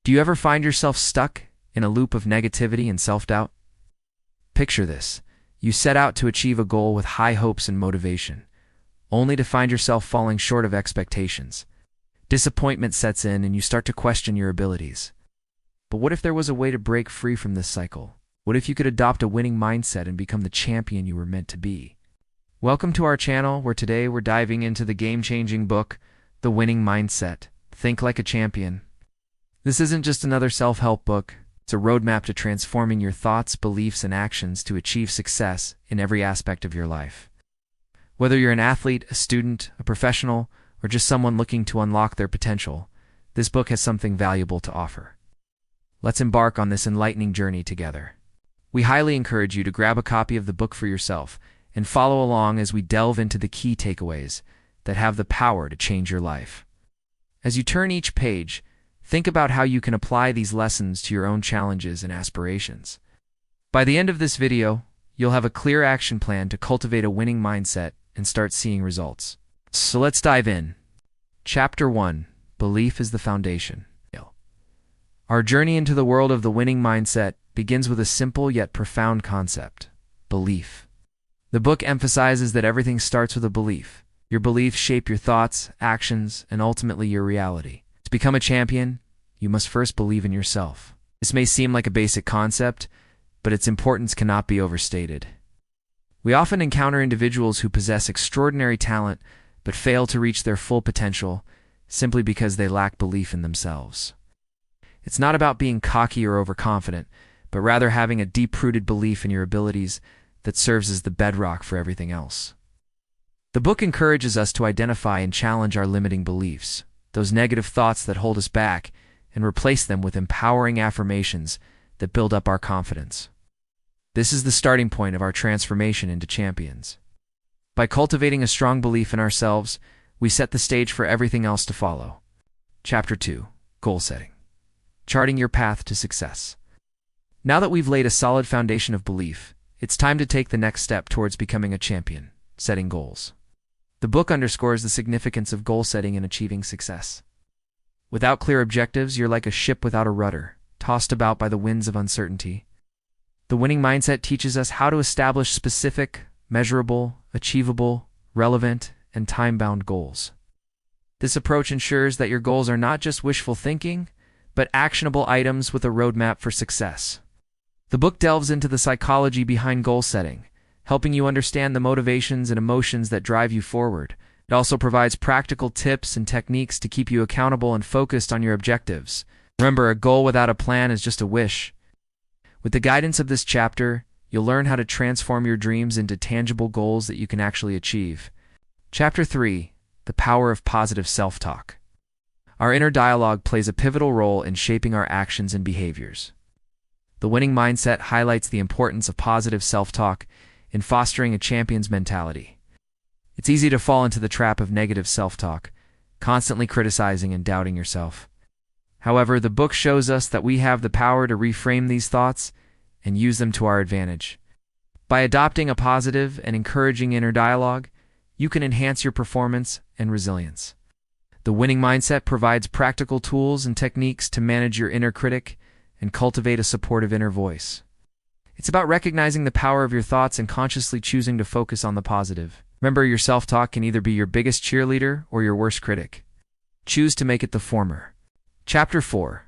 Do you ever find yourself stuck in a loop of negativity and self-doubt? Picture this. You set out to achieve a goal with high hopes and motivation, only to find yourself falling short of expectations. Disappointment sets in and you start to question your abilities. But what if there was a way to break free from this cycle? What if you could adopt a winning mindset and become the champion you were meant to be? Welcome to our channel, where today we're diving into the game-changing book, The Winning Mindset. Think like a champion. This isn't just another self-help book. It's a roadmap to transforming your thoughts, beliefs, and actions to achieve success in every aspect of your life. Whether you're an athlete, a student, a professional, or just someone looking to unlock their potential, this book has something valuable to offer. Let's embark on this enlightening journey together. We highly encourage you to grab a copy of the book for yourself and follow along as we delve into the key takeaways that have the power to change your life. As you turn each page, think about how you can apply these lessons to your own challenges and aspirations. By the end of this video, you'll have a clear action plan to cultivate a winning mindset and start seeing results. So let's dive in. Chapter 1: Belief is the Foundation. Our journey into the world of the winning mindset begins with a simple yet profound concept: belief. The book emphasizes that everything starts with a belief. Your beliefs shape your thoughts, actions, and ultimately your reality. To become a champion, you must first believe in yourself. This may seem like a basic concept, but its importance cannot be overstated. We often encounter individuals who possess extraordinary talent but fail to reach their full potential simply because they lack belief in themselves. It's not about being cocky or overconfident, but rather having a deep-rooted belief in your abilities that serves as the bedrock for everything else. The book encourages us to identify and challenge our limiting beliefs, those negative thoughts that hold us back, and replace them with empowering affirmations that build up our confidence. This is the starting point of our transformation into champions. By cultivating a strong belief in ourselves, we set the stage for everything else to follow. Chapter 2: Goal Setting. Charting your path to success. Now that we've laid a solid foundation of belief, it's time to take the next step towards becoming a champion: setting goals. The book underscores the significance of goal setting in achieving success. Without clear objectives, you're like a ship without a rudder, tossed about by the winds of uncertainty. The winning mindset teaches us how to establish specific, measurable, achievable, relevant, and time-bound goals. This approach ensures that your goals are not just wishful thinking, but actionable items with a roadmap for success. The book delves into the psychology behind goal setting, helping you understand the motivations and emotions that drive you forward. It also provides practical tips and techniques to keep you accountable and focused on your objectives. Remember, a goal without a plan is just a wish. With the guidance of this chapter, you'll learn how to transform your dreams into tangible goals that you can actually achieve. Chapter 3: The Power of Positive Self-Talk. Our inner dialogue plays a pivotal role in shaping our actions and behaviors. The winning mindset highlights the importance of positive self-talk in fostering a champion's mentality. It's easy to fall into the trap of negative self-talk, constantly criticizing and doubting yourself. However, the book shows us that we have the power to reframe these thoughts and use them to our advantage. By adopting a positive and encouraging inner dialogue, you can enhance your performance and resilience. The winning mindset provides practical tools and techniques to manage your inner critic and cultivate a supportive inner voice. It's about recognizing the power of your thoughts and consciously choosing to focus on the positive. Remember, your self-talk can either be your biggest cheerleader or your worst critic. Choose to make it the former. Chapter 4: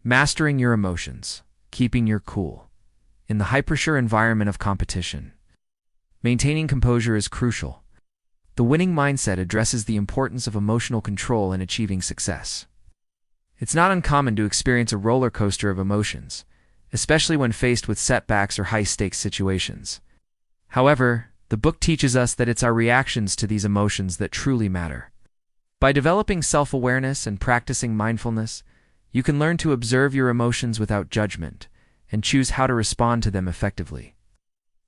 Mastering Your Emotions. Keeping your cool. In the hyper-sure environment of competition, maintaining composure is crucial. The winning mindset addresses the importance of emotional control in achieving success. It's not uncommon to experience a roller coaster of emotions, especially when faced with setbacks or high-stakes situations. However, the book teaches us that it's our reactions to these emotions that truly matter. By developing self-awareness and practicing mindfulness, you can learn to observe your emotions without judgment and choose how to respond to them effectively.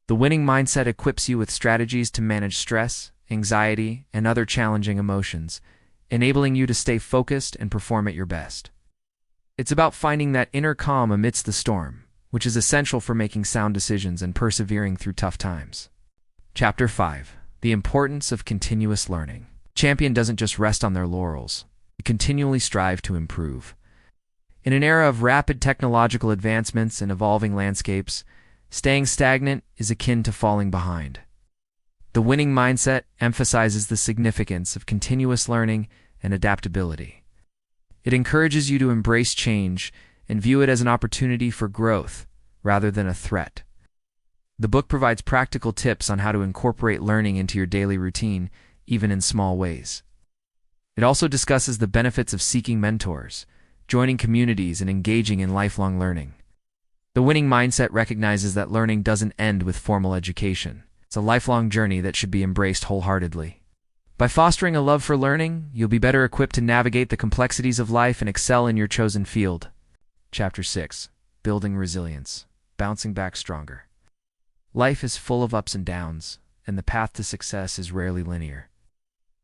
The winning mindset equips you with strategies to manage stress, anxiety, and other challenging emotions, enabling you to stay focused and perform at your best. It's about finding that inner calm amidst the storm, which is essential for making sound decisions and persevering through tough times. Chapter 5: The Importance of Continuous Learning. Champion doesn't just rest on their laurels. They continually strive to improve. In an era of rapid technological advancements and evolving landscapes, staying stagnant is akin to falling behind. The winning mindset emphasizes the significance of continuous learning and adaptability. It encourages you to embrace change and view it as an opportunity for growth rather than a threat. The book provides practical tips on how to incorporate learning into your daily routine, even in small ways. It also discusses the benefits of seeking mentors, joining communities, and engaging in lifelong learning. The winning mindset recognizes that learning doesn't end with formal education. It's a lifelong journey that should be embraced wholeheartedly. By fostering a love for learning, you'll be better equipped to navigate the complexities of life and excel in your chosen field. Chapter 6. Building Resilience. Bouncing Back Stronger. Life is full of ups and downs, and the path to success is rarely linear.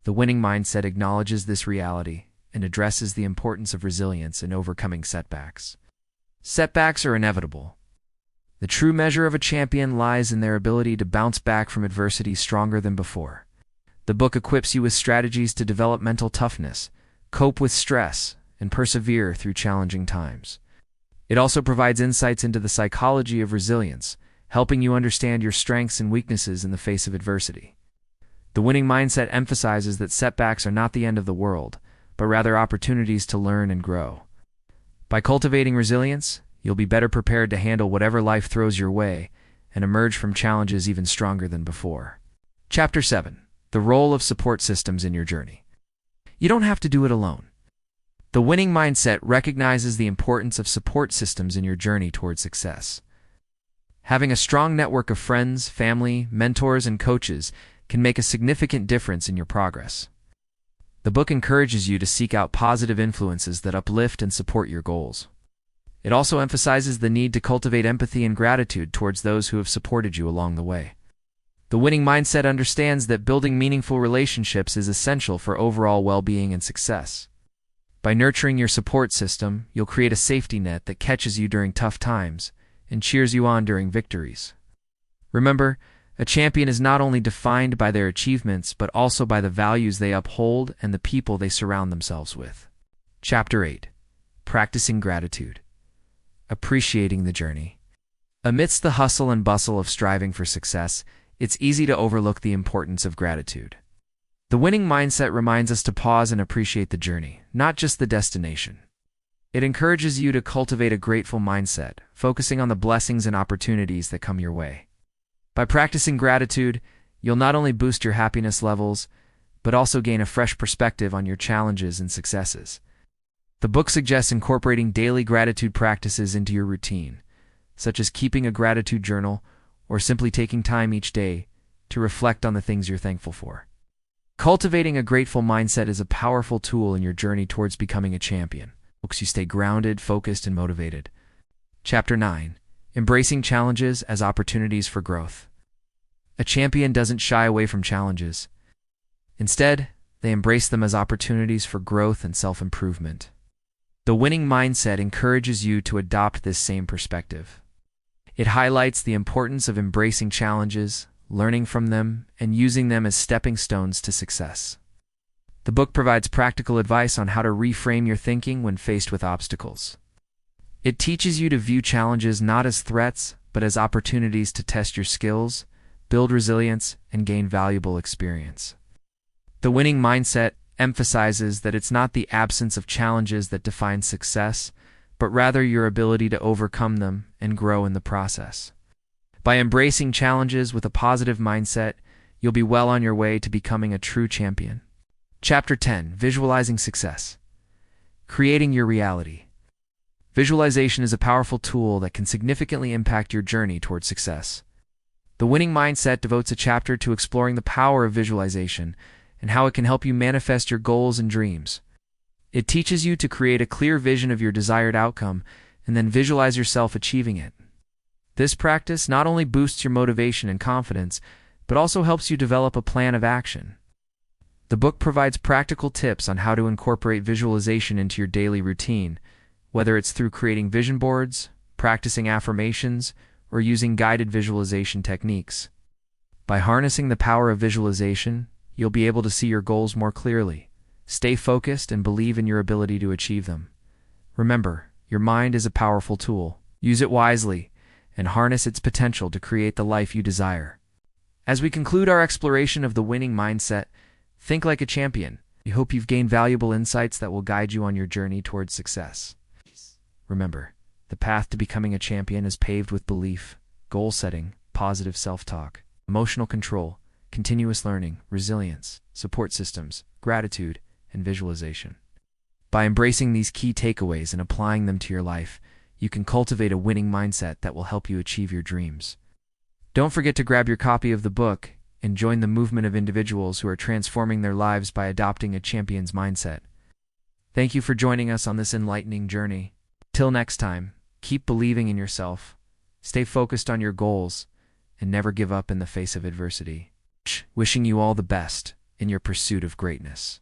The winning mindset acknowledges this reality and addresses the importance of resilience in overcoming setbacks. Setbacks are inevitable. The true measure of a champion lies in their ability to bounce back from adversity stronger than before. The book equips you with strategies to develop mental toughness, cope with stress, and persevere through challenging times. It also provides insights into the psychology of resilience, helping you understand your strengths and weaknesses in the face of adversity. The winning mindset emphasizes that setbacks are not the end of the world, but rather opportunities to learn and grow. By cultivating resilience, you'll be better prepared to handle whatever life throws your way and emerge from challenges even stronger than before. Chapter 7. The Role of Support Systems in Your Journey. You don't have to do it alone. The winning mindset recognizes the importance of support systems in your journey toward success. Having a strong network of friends, family, mentors, and coaches can make a significant difference in your progress. The book encourages you to seek out positive influences that uplift and support your goals. It also emphasizes the need to cultivate empathy and gratitude towards those who have supported you along the way. The winning mindset understands that building meaningful relationships is essential for overall well-being and success. By nurturing your support system, you'll create a safety net that catches you during tough times and cheers you on during victories. Remember, a champion is not only defined by their achievements, but also by the values they uphold and the people they surround themselves with. Chapter 8. Practicing Gratitude. Appreciating the journey. Amidst the hustle and bustle of striving for success, it's easy to overlook the importance of gratitude. The winning mindset reminds us to pause and appreciate the journey, not just the destination. It encourages you to cultivate a grateful mindset, focusing on the blessings and opportunities that come your way. By practicing gratitude, you'll not only boost your happiness levels, but also gain a fresh perspective on your challenges and successes. The book suggests incorporating daily gratitude practices into your routine, such as keeping a gratitude journal or simply taking time each day to reflect on the things you're thankful for. Cultivating a grateful mindset is a powerful tool in your journey towards becoming a champion. It helps you stay grounded, focused, and motivated. Chapter 9. Embracing Challenges as Opportunities for Growth. A champion doesn't shy away from challenges. Instead, they embrace them as opportunities for growth and self-improvement. The winning mindset encourages you to adopt this same perspective. It highlights the importance of embracing challenges, learning from them, and using them as stepping stones to success. The book provides practical advice on how to reframe your thinking when faced with obstacles. It teaches you to view challenges not as threats, but as opportunities to test your skills, build resilience, and gain valuable experience. The winning mindset emphasizes that it's not the absence of challenges that defines success, but rather your ability to overcome them and grow in the process. By embracing challenges with a positive mindset, you'll be well on your way to becoming a true champion. Chapter 10. Visualizing Success. Creating Your Reality. Visualization is a powerful tool that can significantly impact your journey toward success. The winning mindset devotes a chapter to exploring the power of visualization and how it can help you manifest your goals and dreams. It teaches you to create a clear vision of your desired outcome and then visualize yourself achieving it. This practice not only boosts your motivation and confidence, but also helps you develop a plan of action. The book provides practical tips on how to incorporate visualization into your daily routine, whether it's through creating vision boards, practicing affirmations, or using guided visualization techniques. By harnessing the power of visualization, you'll be able to see your goals more clearly, stay focused, and believe in your ability to achieve them. Remember, Your mind is a powerful tool. Use it wisely and harness its potential to create the life you desire. As we conclude our exploration of the winning mindset, think like a champion. We hope you've gained valuable insights that will guide you on your journey towards success. Remember, the path to becoming a champion is paved with belief, goal setting, positive self-talk, emotional control, continuous learning, resilience, support systems, gratitude, and visualization. By embracing these key takeaways and applying them to your life, you can cultivate a winning mindset that will help you achieve your dreams. Don't forget to grab your copy of the book and join the movement of individuals who are transforming their lives by adopting a champion's mindset. Thank you for joining us on this enlightening journey. Till next time, keep believing in yourself, stay focused on your goals, and never give up in the face of adversity. Wishing you all the best in your pursuit of greatness.